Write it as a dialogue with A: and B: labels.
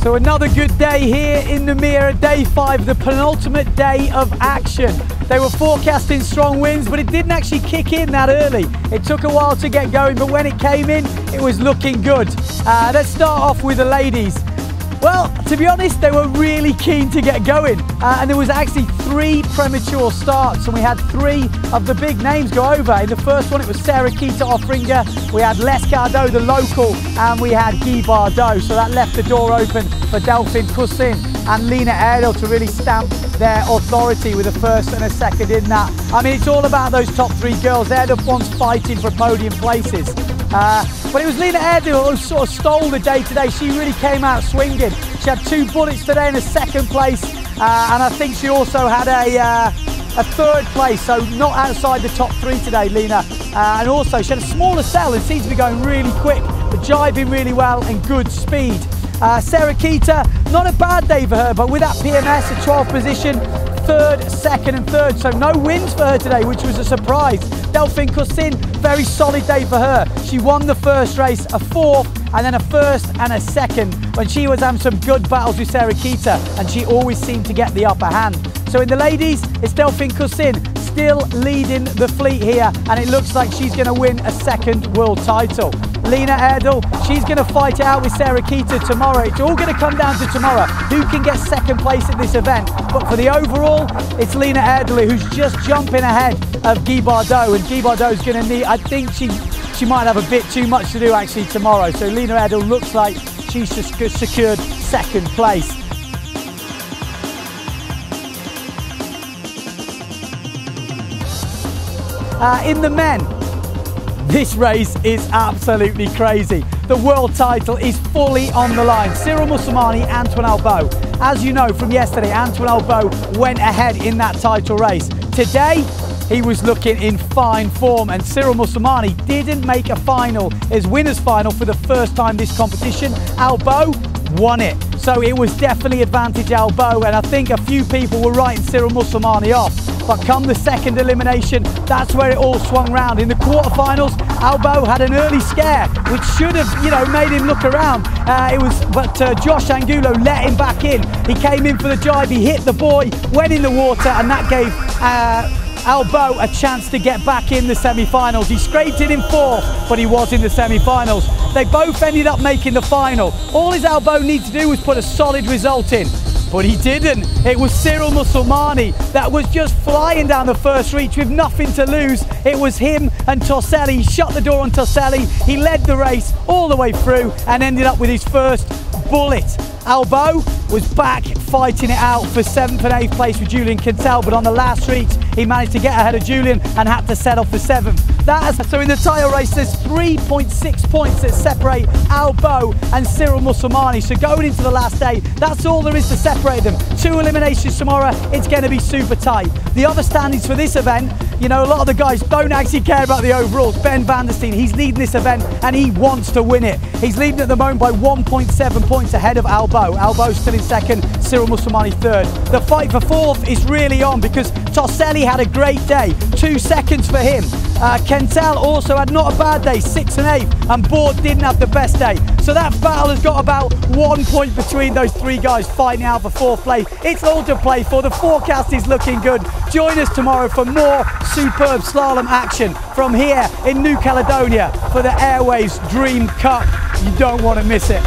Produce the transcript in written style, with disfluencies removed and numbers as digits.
A: So another good day here in Noumea, day 5, the penultimate day of action. They were forecasting strong winds, but it didn't actually kick in that early. It took a while to get going, but when it came in, it was looking good. Let's start off with the ladies. Well, to be honest, they were really keen to get going. And there was actually 3 premature starts, and we had 3 of the big names go over. In the first one, it was Sarah Kita Offringer, we had Les Cardo, the local, and we had Guy Bardot. So that left the door open for Delphine Coussin and Lena Erdel to really stamp their authority with a first and a second in that. I mean, it's all about those top 3 girls. They're the ones fighting for podium places. But it was Lena Erdel who sort of stole the day today. She really came out swinging. She had 2 bullets today in a second place, and I think she also had a third place, so not outside the top 3 today, Lena. And also she had a smaller cell and seems to be going really quick, but jibing really well and good speed. Sarah Kita, not a bad day for her, but with that PMS, a 12th position, 3rd, 2nd and 3rd, so no wins for her today, which was a surprise. Delphine Coussin, very solid day for her. She won the first race, a 4th, and then a 1st and a 2nd, when she was having some good battles with Sarah Kita, and she always seemed to get the upper hand. So in the ladies, it's Delphine Coussin still leading the fleet here, and it looks like she's going to win a 2nd world title. Lena Erdel, she's going to fight it out with Sarah Kita tomorrow. It's all going to come down to tomorrow, who can get 2nd place at this event. But for the overall, it's Lena Erdel who's just jumping ahead of Guy Bardot, and Guy Bardot's going to need, I think she might have a bit too much to do actually tomorrow. So Lena Erdel looks like she's just secured 2nd place. In the men, this race is absolutely crazy. The world title is fully on the line. Cyril Moussamani, Antoine Albo. As you know from yesterday, Antoine Albo went ahead in that title race. Today, he was looking in fine form, and Cyril Moussamani didn't make a final, his winner's final, for the first time this competition. Albo won it. So it was definitely advantage Albo, and I think a few people were writing Cyril Moussamani off. But come the 2nd elimination, that's where it all swung round. In the quarterfinals, Albo had an early scare, which should have, made him look around. But Josh Angulo let him back in. He came in for the jibe, he hit the buoy, went in the water, and that gave Albo a chance to get back in the semi-finals. He scraped it in 4th, but he was in the semi-finals. They both ended up making the final. All his Albo needed to do was put a solid result in, but he didn't. It was Cyril Moussamani that was just flying down the first reach with nothing to lose. It was him and Torselli. He shut the door on Torselli. He led the race all the way through and ended up with his first bullet. Albo was back fighting it out for 7th and 8th place with Julian Quintel, but on the last reach he managed to get ahead of Julian and had to settle for 7th. So in the title race there's 3.6 points that separate Albo and Cyril Moussamani. So going into the last day, that's all there is to separate them. 2 eliminations tomorrow, it's going to be super tight. The other standings for this event, a lot of the guys don't actually care about the overalls. Ben van der Steen, he's leading this event and he wants to win it. He's leading at the moment by 1.7 points ahead of Albo. Albo's still in 2nd, Cyril Moussamani 3rd. The fight for 4th is really on because Torselli had a great day, 2 seconds for him. Quintel also had not a bad day, 6th and 8th, and Board didn't have the best day. So that battle has got about 1 point between those 3 guys fighting out for 4th place. It's all to play for. The forecast is looking good. Join us tomorrow for more superb slalom action from here in New Caledonia for the Airwaves Dream Cup. You don't want to miss it.